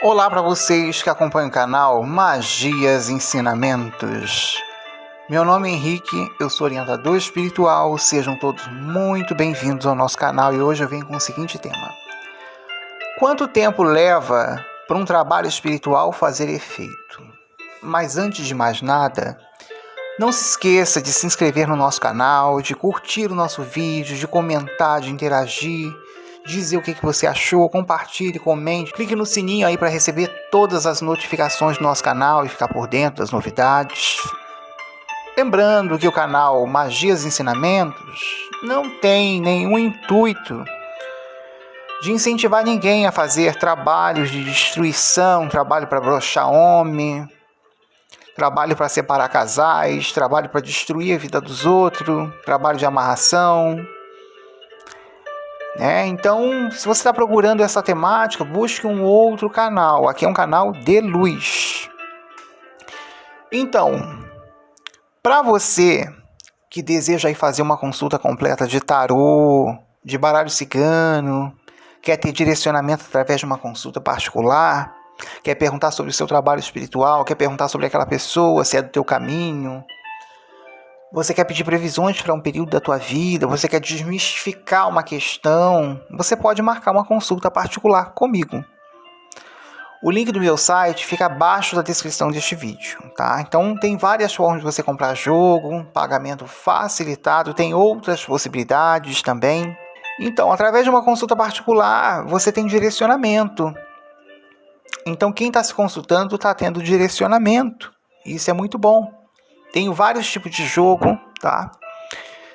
Olá para vocês que acompanham o canal Magias e Ensinamentos. Meu nome é Henrique, eu sou orientador espiritual, sejam todos muito bem-vindos ao nosso canal e hoje eu venho com o seguinte tema. Quanto tempo leva para um trabalho espiritual fazer efeito? Mas antes de mais nada, não se esqueça de se inscrever no nosso canal, de curtir o nosso vídeo, de comentar, de interagir, dizer o que você achou, compartilhe, comente, clique no sininho aí para receber todas as notificações do nosso canal e ficar por dentro das novidades. Lembrando que o canal Magias e Ensinamentos não tem nenhum intuito de incentivar ninguém a fazer trabalhos de destruição, trabalho para broxar homem, trabalho para separar casais, trabalho para destruir a vida dos outros, trabalho de amarração. Então, se você está procurando essa temática, busque um outro canal. Aqui é um canal de luz. Então, para você que deseja aí fazer uma consulta completa de tarô, de baralho cigano, quer ter direcionamento através de uma consulta particular, quer perguntar sobre o seu trabalho espiritual, quer perguntar sobre aquela pessoa, se é do teu caminho, você quer pedir previsões para um período da tua vida, você quer desmistificar uma questão, você pode marcar uma consulta particular comigo. O link do meu site fica abaixo da descrição deste vídeo, tá? Então tem várias formas de você comprar jogo, pagamento facilitado, tem outras possibilidades também. Então, através de uma consulta particular, você tem direcionamento. Então quem está se consultando está tendo direcionamento. Isso é muito bom. Tenho vários tipos de jogo, tá?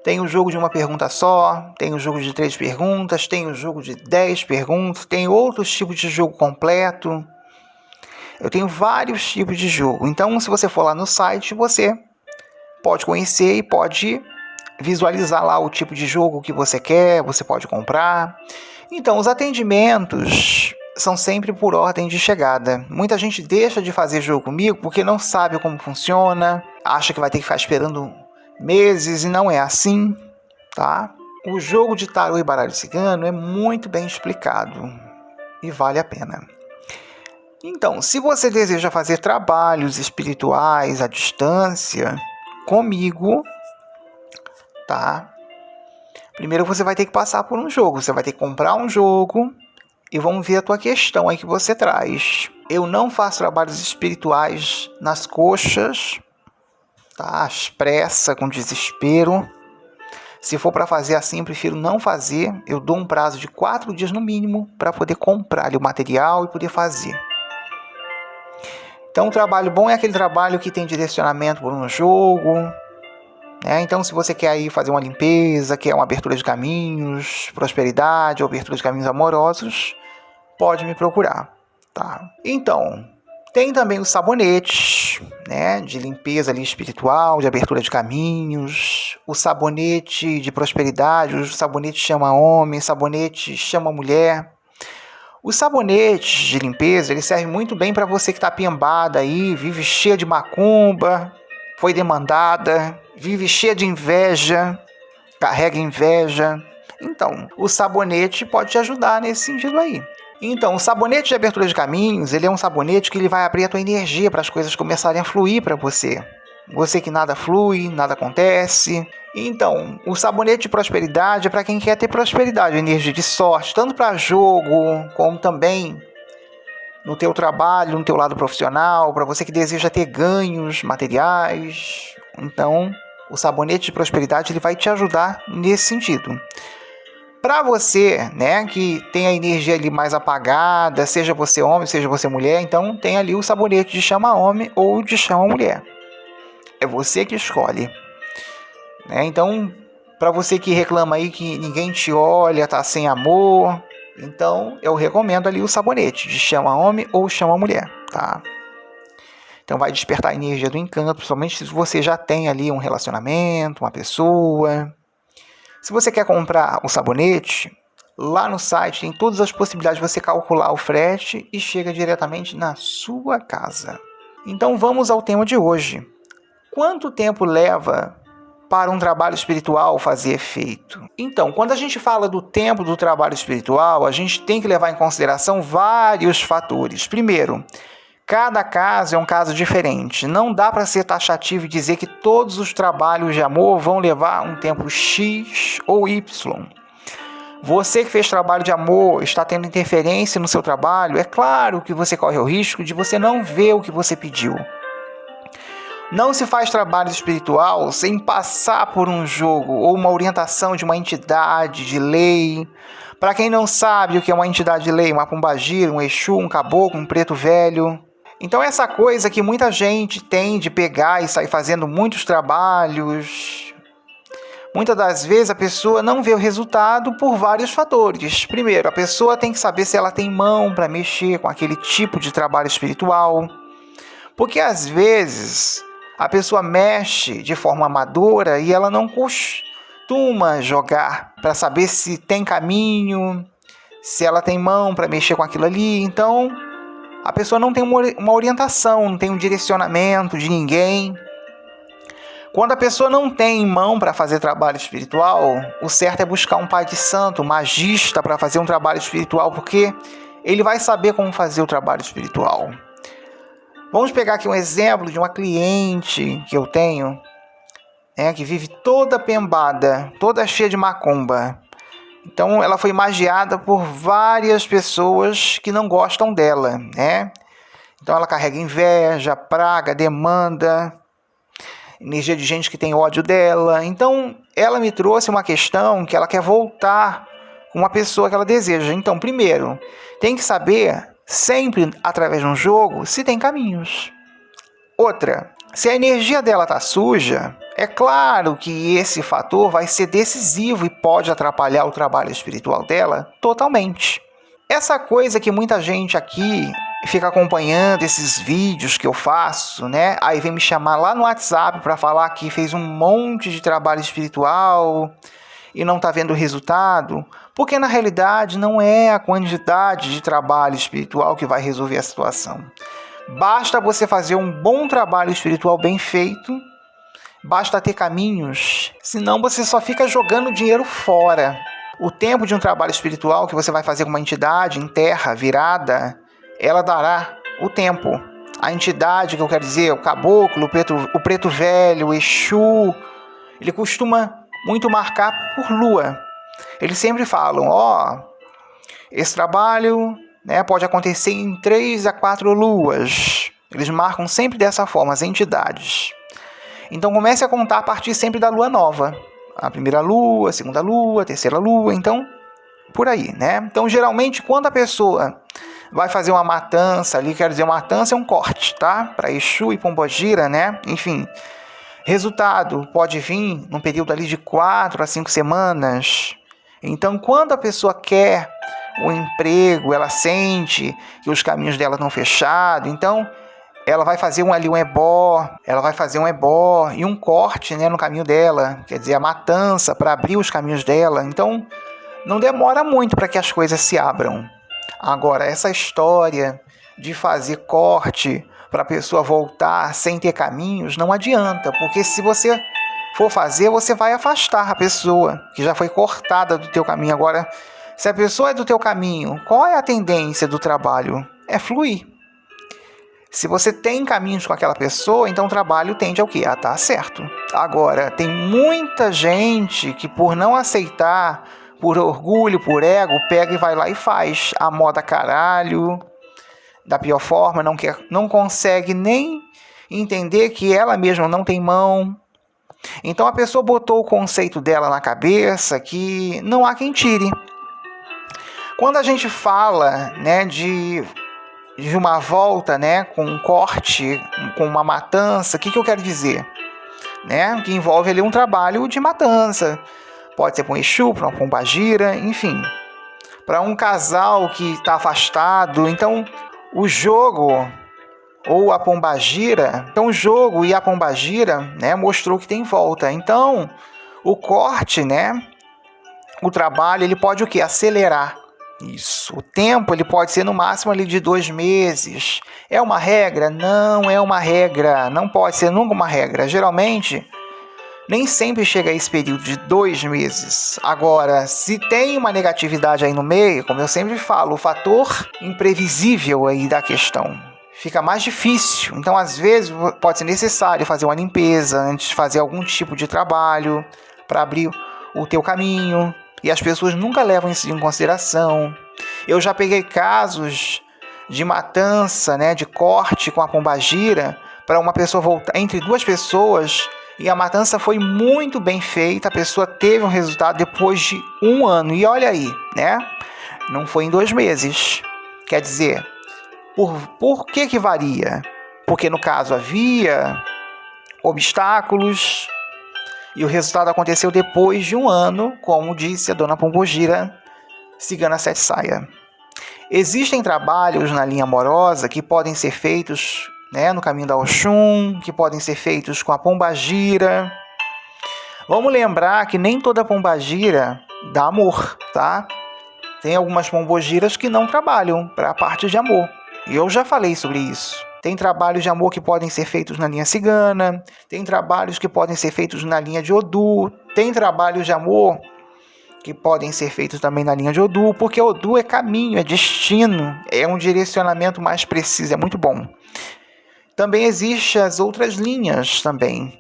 Tem o jogo de uma pergunta só, tem o jogo de 3 perguntas, tem o jogo de 10 perguntas, tem outros tipos de jogo completo. Eu tenho vários tipos de jogo. Então, se você for lá no site, você pode conhecer e pode visualizar lá o tipo de jogo que você quer, você pode comprar. Então, os atendimentos são sempre por ordem de chegada. Muita gente deixa de fazer jogo comigo porque não sabe como funciona, acha que vai ter que ficar esperando meses e não é assim, tá? O jogo de tarô e baralho cigano é muito bem explicado e vale a pena. Então, se você deseja fazer trabalhos espirituais à distância comigo, tá? Primeiro você vai ter que passar por um jogo, você vai ter que comprar um jogo e vamos ver a tua questão aí que você traz. Eu não faço trabalhos espirituais nas coxas, tá? Às pressas, com desespero. Se for para fazer assim, eu prefiro não fazer. Eu dou um prazo de 4 dias no mínimo para poder comprar ali o material e poder fazer. Então, um trabalho bom é aquele trabalho que tem direcionamento por um jogo. Então, se você quer aí fazer uma limpeza, quer uma abertura de caminhos, prosperidade ou abertura de caminhos amorosos, pode me procurar, tá? Então, tem também os sabonetes, de limpeza ali espiritual, de abertura de caminhos, o sabonete de prosperidade, o sabonete chama homem, sabonete chama mulher. Os sabonetes de limpeza, eles servem muito bem para você que está piambada aí, vive cheia de macumba, foi demandada, vive cheia de inveja, carrega inveja. Então, o sabonete pode te ajudar nesse sentido aí. Então, o sabonete de abertura de caminhos, ele é um sabonete que ele vai abrir a tua energia para as coisas começarem a fluir para você. Você que nada flui, nada acontece. Então, o sabonete de prosperidade é para quem quer ter prosperidade, energia de sorte, tanto para jogo, como também no teu trabalho, no teu lado profissional, para você que deseja ter ganhos materiais. Então, o sabonete de prosperidade ele vai te ajudar nesse sentido. Para você, que tem a energia ali mais apagada, seja você homem, seja você mulher, então tem ali o sabonete de chama homem ou de chama mulher. É você que escolhe. Então, para você que reclama aí que ninguém te olha, tá sem amor, então eu recomendo ali o sabonete de chama homem ou chama mulher, tá? Então vai despertar a energia do encanto, principalmente se você já tem ali um relacionamento, uma pessoa. Se você quer comprar o sabonete, lá no site tem todas as possibilidades de você calcular o frete e chega diretamente na sua casa. Então vamos ao tema de hoje. Quanto tempo leva para um trabalho espiritual fazer efeito. Então, quando a gente fala do tempo do trabalho espiritual, a gente tem que levar em consideração vários fatores. Primeiro, cada caso é um caso diferente. Não dá para ser taxativo e dizer que todos os trabalhos de amor vão levar um tempo X ou Y. Você que fez trabalho de amor, está tendo interferência no seu trabalho, é claro que você corre o risco de você não ver o que você pediu. Não se faz trabalho espiritual sem passar por um jogo ou uma orientação de uma entidade de lei. Para quem não sabe o que é uma entidade de lei, uma pombagira, um exu, um caboclo, um preto velho. Então essa coisa que muita gente tem de pegar e sair fazendo muitos trabalhos, muitas das vezes a pessoa não vê o resultado por vários fatores. Primeiro, a pessoa tem que saber se ela tem mão para mexer com aquele tipo de trabalho espiritual. Porque às vezes a pessoa mexe de forma amadora e ela não costuma jogar para saber se tem caminho, se ela tem mão para mexer com aquilo ali. Então, a pessoa não tem uma orientação, não tem um direcionamento de ninguém. Quando a pessoa não tem mão para fazer trabalho espiritual, o certo é buscar um pai de santo, um magista para fazer um trabalho espiritual, porque ele vai saber como fazer o trabalho espiritual. Vamos pegar aqui um exemplo de uma cliente que eu tenho, que vive toda pembada, toda cheia de macumba. Então ela foi magiada por várias pessoas que não gostam dela, né? Então ela carrega inveja, praga, demanda, energia de gente que tem ódio dela. Então ela me trouxe uma questão que ela quer voltar com uma pessoa que ela deseja. Então, primeiro, tem que saber, sempre através de um jogo, se tem caminhos. Outra, se a energia dela está suja, é claro que esse fator vai ser decisivo e pode atrapalhar o trabalho espiritual dela totalmente. Essa coisa que muita gente aqui fica acompanhando esses vídeos que eu faço, né? Aí vem me chamar lá no WhatsApp para falar que fez um monte de trabalho espiritual e não está vendo o resultado, porque na realidade não é a quantidade de trabalho espiritual que vai resolver a situação. Basta você fazer um bom trabalho espiritual bem feito, basta ter caminhos, senão você só fica jogando dinheiro fora. O tempo de um trabalho espiritual que você vai fazer com uma entidade em terra virada, ela dará o tempo. A entidade, que eu quero dizer, o caboclo, o preto velho, o exu, ele costuma muito marcar por lua. Eles sempre falam, esse trabalho, pode acontecer em 3 a 4 luas. Eles marcam sempre dessa forma, as entidades. Então comece a contar a partir sempre da lua nova. A primeira lua, a segunda lua, a terceira lua, então por aí, né? Então geralmente quando a pessoa vai fazer uma matança ali, quer dizer, uma matança é um corte, tá? Para Exu e Pombogira, né? Enfim, resultado pode vir num período ali de 4 a 5 semanas. Então, quando a pessoa quer um emprego, ela sente que os caminhos dela estão fechados, então ela vai fazer um ebó, e um corte, no caminho dela, quer dizer, a matança para abrir os caminhos dela. Então, não demora muito para que as coisas se abram. Agora, essa história de fazer corte para a pessoa voltar sem ter caminhos, não adianta, porque se você for fazer, você vai afastar a pessoa que já foi cortada do teu caminho. Agora, se a pessoa é do teu caminho, qual é a tendência do trabalho? É fluir. Se você tem caminhos com aquela pessoa, então o trabalho tende ao quê? A estar certo. Agora, tem muita gente que por não aceitar, por orgulho, por ego, pega e vai lá e faz a moda caralho, da pior forma, não consegue nem entender que ela mesma não tem mão. Então a pessoa botou o conceito dela na cabeça que não há quem tire. Quando a gente fala, de uma volta, com um corte, com uma matança, o que eu quero dizer? Que envolve ali um trabalho de matança. Pode ser para um Exu, para uma pombagira, enfim. Para um casal que está afastado. Então, o jogo ou a pombagira, o jogo e a pombagira, mostrou que tem volta. Então, o corte, o trabalho, ele pode o quê? Acelerar. Isso. O tempo, ele pode ser no máximo ali de 2 meses. É uma regra? Não é uma regra. Não pode ser nunca uma regra. Geralmente, nem sempre chega a esse período de 2 meses. Agora, se tem uma negatividade aí no meio, como eu sempre falo, o fator imprevisível aí da questão fica mais difícil. Então, às vezes, pode ser necessário fazer uma limpeza antes de fazer algum tipo de trabalho para abrir o teu caminho. E as pessoas nunca levam isso em consideração. Eu já peguei casos de matança, né, de corte com a pombagira para uma pessoa voltar entre 2 pessoas, e a matança foi muito bem feita. A pessoa teve um resultado depois de 1 ano. E olha aí, né? Não foi em 2 meses. Quer dizer, por que varia? Porque no caso havia obstáculos e o resultado aconteceu depois de 1 ano, como disse a dona Pombogira, Cigana Sete Saia. Existem trabalhos na linha amorosa que podem ser feitos, né, no caminho da Oxum, que podem ser feitos com a pombagira. Vamos lembrar que nem toda pombagira dá amor, tá? Tem algumas pombogiras que não trabalham para a parte de amor. E eu já falei sobre isso. Tem trabalhos de amor que podem ser feitos na linha cigana, tem trabalhos que podem ser feitos na linha de Odu, tem trabalhos de amor que podem ser feitos também na linha de Odu, porque Odu é caminho, é destino, é um direcionamento mais preciso, é muito bom. Também existem as outras linhas também,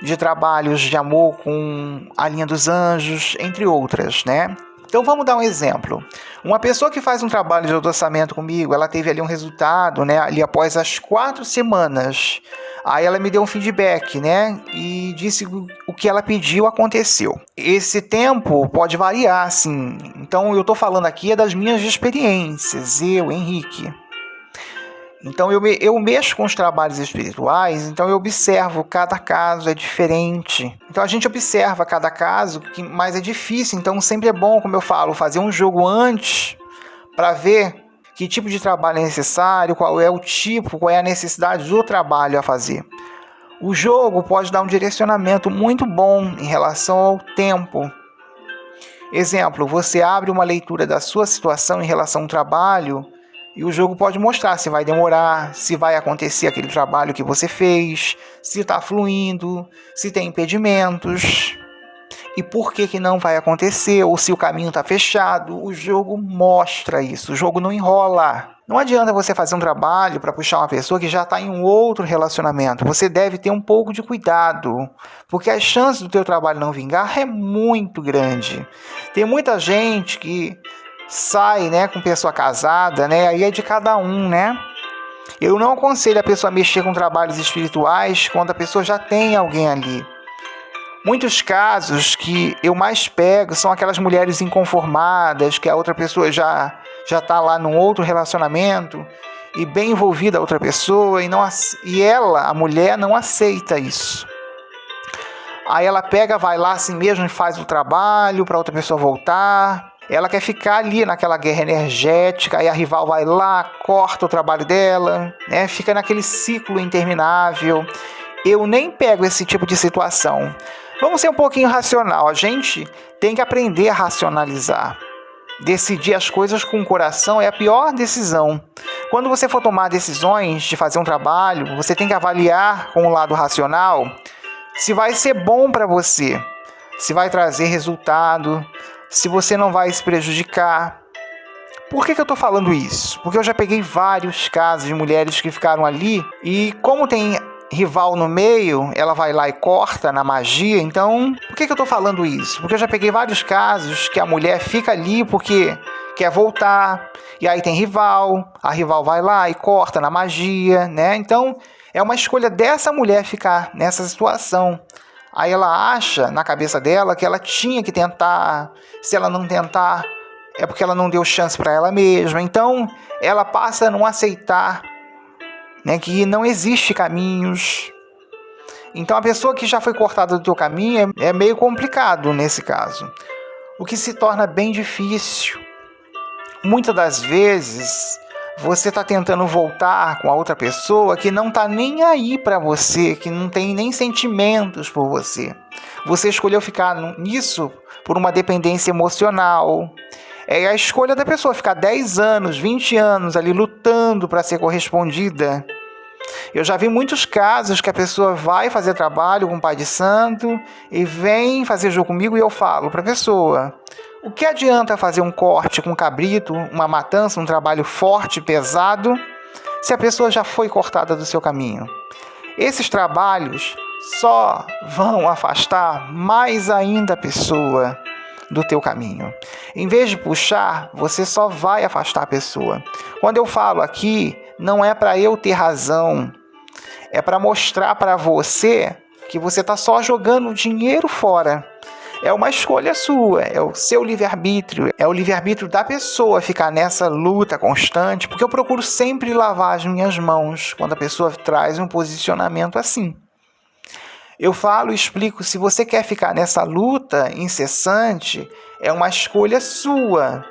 de trabalhos de amor com a linha dos anjos, entre outras, né? Então vamos dar um exemplo. Uma pessoa que faz um trabalho de adoçamento comigo, ela teve ali um resultado, né, ali após as 4 semanas. Aí ela me deu um feedback, né, e disse o que ela pediu aconteceu. Esse tempo pode variar, sim. Então eu estou falando aqui das minhas experiências, eu, Henrique. Então eu mexo com os trabalhos espirituais, então eu observo, cada caso é diferente. Então a gente observa cada caso, mas é difícil, então sempre é bom, como eu falo, fazer um jogo antes para ver que tipo de trabalho é necessário, qual é o tipo, qual é a necessidade do trabalho a fazer. O jogo pode dar um direcionamento muito bom em relação ao tempo. Exemplo, você abre uma leitura da sua situação em relação ao trabalho, e o jogo pode mostrar se vai demorar, se vai acontecer aquele trabalho que você fez, se está fluindo, se tem impedimentos e por que não vai acontecer, ou se o caminho está fechado. O jogo mostra isso, o jogo não enrola. Não adianta você fazer um trabalho para puxar uma pessoa que já está em um outro relacionamento. Você deve ter um pouco de cuidado, porque a chance do teu trabalho não vingar é muito grande. Tem muita gente que sai, né, com pessoa casada, né, aí é de cada um, né. Eu não aconselho a pessoa a mexer com trabalhos espirituais quando a pessoa já tem alguém ali. Muitos casos que eu mais pego são aquelas mulheres inconformadas, que a outra pessoa já está lá num outro relacionamento e bem envolvida a outra pessoa, e ela, a mulher, não aceita isso. Aí ela pega, vai lá assim mesmo e faz o trabalho para outra pessoa voltar. Ela quer ficar ali naquela guerra energética, aí a rival vai lá, corta o trabalho dela, né? Fica naquele ciclo interminável. Eu nem pego esse tipo de situação. Vamos ser um pouquinho racional. A gente tem que aprender a racionalizar. Decidir as coisas com o coração é a pior decisão. Quando você for tomar decisões de fazer um trabalho, você tem que avaliar com o lado racional se vai ser bom para você, se vai trazer resultado, se você não vai se prejudicar. Por que eu estou falando isso? Porque eu já peguei vários casos de mulheres que ficaram ali e como tem rival no meio, ela vai lá e corta na magia. Então, por que eu estou falando isso? Porque eu já peguei vários casos que a mulher fica ali porque quer voltar, e aí tem rival, a rival vai lá e corta na magia, né? Então, é uma escolha dessa mulher ficar nessa situação. Aí ela acha, na cabeça dela, que ela tinha que tentar. Se ela não tentar, é porque ela não deu chance para ela mesma. Então, ela passa a não aceitar, né, que não existe caminhos. Então, a pessoa que já foi cortada do teu caminho é meio complicado nesse caso. O que se torna bem difícil. Muitas das vezes, você está tentando voltar com a outra pessoa que não está nem aí para você, que não tem nem sentimentos por você. Você escolheu ficar nisso por uma dependência emocional. É a escolha da pessoa ficar 10 anos, 20 anos ali lutando para ser correspondida. Eu já vi muitos casos que a pessoa vai fazer trabalho com o pai de santo e vem fazer jogo comigo e eu falo para a pessoa: o que adianta fazer um corte com cabrito, uma matança, um trabalho forte, pesado, se a pessoa já foi cortada do seu caminho? Esses trabalhos só vão afastar mais ainda a pessoa do teu caminho. Em vez de puxar, você só vai afastar a pessoa. Quando eu falo aqui, não é para eu ter razão, é para mostrar para você que você está só jogando dinheiro fora. É uma escolha sua, é o seu livre-arbítrio, é o livre-arbítrio da pessoa ficar nessa luta constante, porque eu procuro sempre lavar as minhas mãos quando a pessoa traz um posicionamento assim. Eu falo e explico, se você quer ficar nessa luta incessante, é uma escolha sua,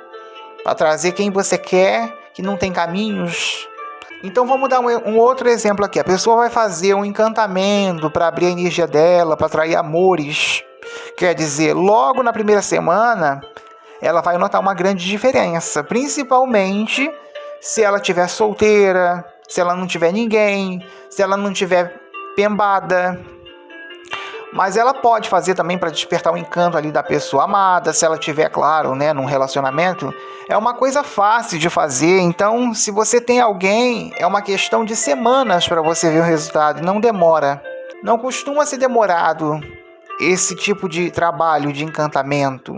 para trazer quem você quer, que não tem caminhos. Então vamos dar um outro exemplo aqui. A pessoa vai fazer um encantamento para abrir a energia dela, para atrair amores. Quer dizer, logo na primeira semana, ela vai notar uma grande diferença, principalmente se ela estiver solteira, se ela não tiver ninguém, se ela não tiver pembada. Mas ela pode fazer também para despertar o encanto ali da pessoa amada, se ela tiver, claro, né, num relacionamento. É uma coisa fácil de fazer, então se você tem alguém, é uma questão de semanas para você ver o resultado, não demora. Não costuma ser demorado esse tipo de trabalho de encantamento.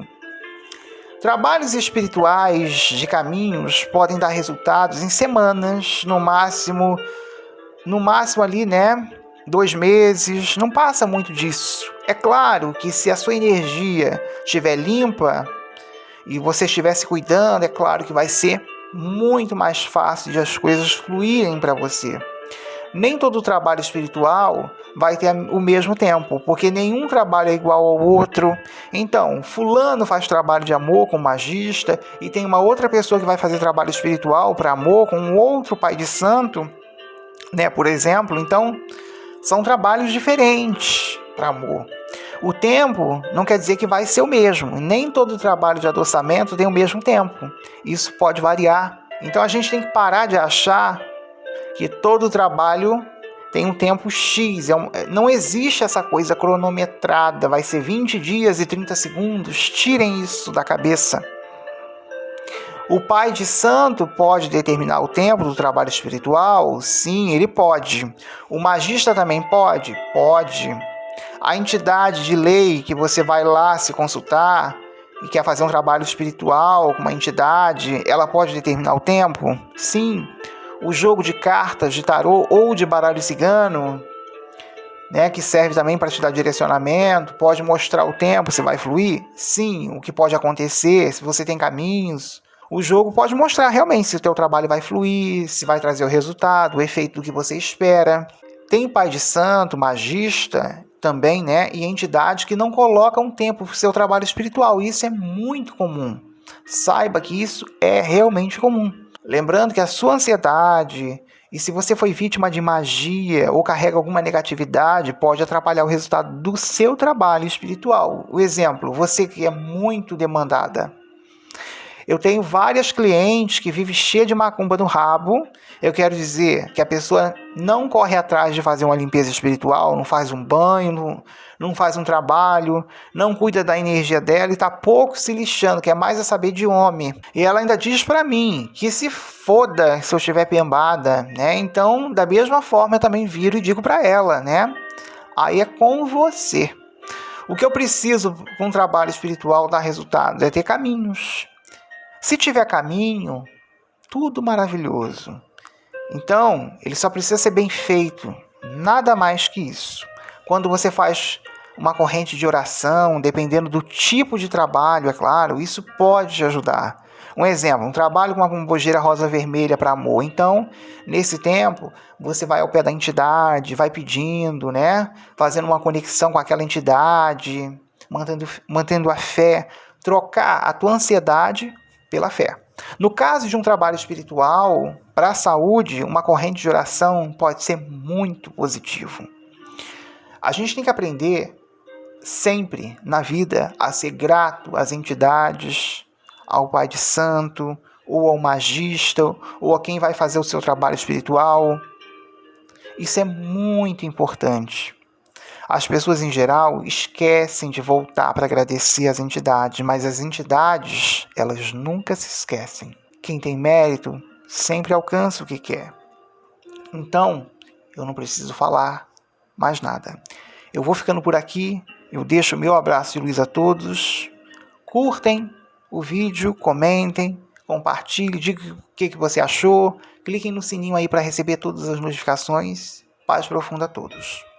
Trabalhos espirituais de caminhos podem dar resultados em semanas, no máximo ali, né? 2 meses, não passa muito disso. É claro que se a sua energia estiver limpa e você estiver se cuidando, é claro que vai ser muito mais fácil de as coisas fluírem para você. Nem todo trabalho espiritual vai ter o mesmo tempo, porque nenhum trabalho é igual ao outro. Então, fulano faz trabalho de amor com magista e tem uma outra pessoa que vai fazer trabalho espiritual para amor com um outro pai de santo, né, por exemplo. Então, são trabalhos diferentes para amor. O tempo não quer dizer que vai ser o mesmo. Nem todo trabalho de adoçamento tem o mesmo tempo. Isso pode variar. Então, a gente tem que parar de achar que todo trabalho tem um tempo X. Não existe essa coisa cronometrada, vai ser 20 dias e 30 segundos. Tirem isso da cabeça. O pai de santo pode determinar o tempo do trabalho espiritual? Sim, ele pode. O magista também pode? Pode. A entidade de lei que você vai lá se consultar e quer fazer um trabalho espiritual com uma entidade, ela pode determinar o tempo? Sim. O jogo de cartas, de tarô ou de baralho cigano, né, que serve também para te dar direcionamento, pode mostrar o tempo, se vai fluir? Sim. O que pode acontecer, se você tem caminhos. O jogo pode mostrar realmente se o teu trabalho vai fluir, se vai trazer o resultado, o efeito do que você espera. Tem pai de santo, magista também, né, e entidade que não colocam tempo para o seu trabalho espiritual. Isso é muito comum. Saiba que isso é realmente comum. Lembrando que a sua ansiedade, e se você foi vítima de magia ou carrega alguma negatividade, pode atrapalhar o resultado do seu trabalho espiritual. O exemplo, você que é muito demandada. Eu tenho várias clientes que vivem cheia de macumba no rabo. Eu quero dizer que a pessoa não corre atrás de fazer uma limpeza espiritual, não faz um banho, não faz um trabalho, não cuida da energia dela e está pouco se lixando, quer mais é saber de homem. E ela ainda diz para mim que se foda se eu estiver pembada, né? Então, da mesma forma, eu também viro e digo para ela, né? Aí é com você. O que eu preciso para um trabalho espiritual dar resultado é ter caminhos. Se tiver caminho, tudo maravilhoso. Então, ele só precisa ser bem feito, nada mais que isso. Quando você faz uma corrente de oração, dependendo do tipo de trabalho, é claro, isso pode te ajudar. Um exemplo, um trabalho com uma pombogeira rosa vermelha para amor. Então, nesse tempo, você vai ao pé da entidade, vai pedindo, né? Fazendo uma conexão com aquela entidade, mantendo a fé, trocar a tua ansiedade pela fé. No caso de um trabalho espiritual, para a saúde, uma corrente de oração pode ser muito positivo. A gente tem que aprender sempre na vida a ser grato às entidades, ao pai de santo, ou ao magista, ou a quem vai fazer o seu trabalho espiritual. Isso é muito importante. As pessoas, em geral, esquecem de voltar para agradecer às entidades, mas as entidades, elas nunca se esquecem. Quem tem mérito sempre alcança o que quer. Então, eu não preciso falar mais nada. Eu vou ficando por aqui. Eu deixo o meu abraço de luz a todos. Curtem o vídeo, comentem, compartilhem, digam o que você achou. Cliquem no sininho aí para receber todas as notificações. Paz profunda a todos.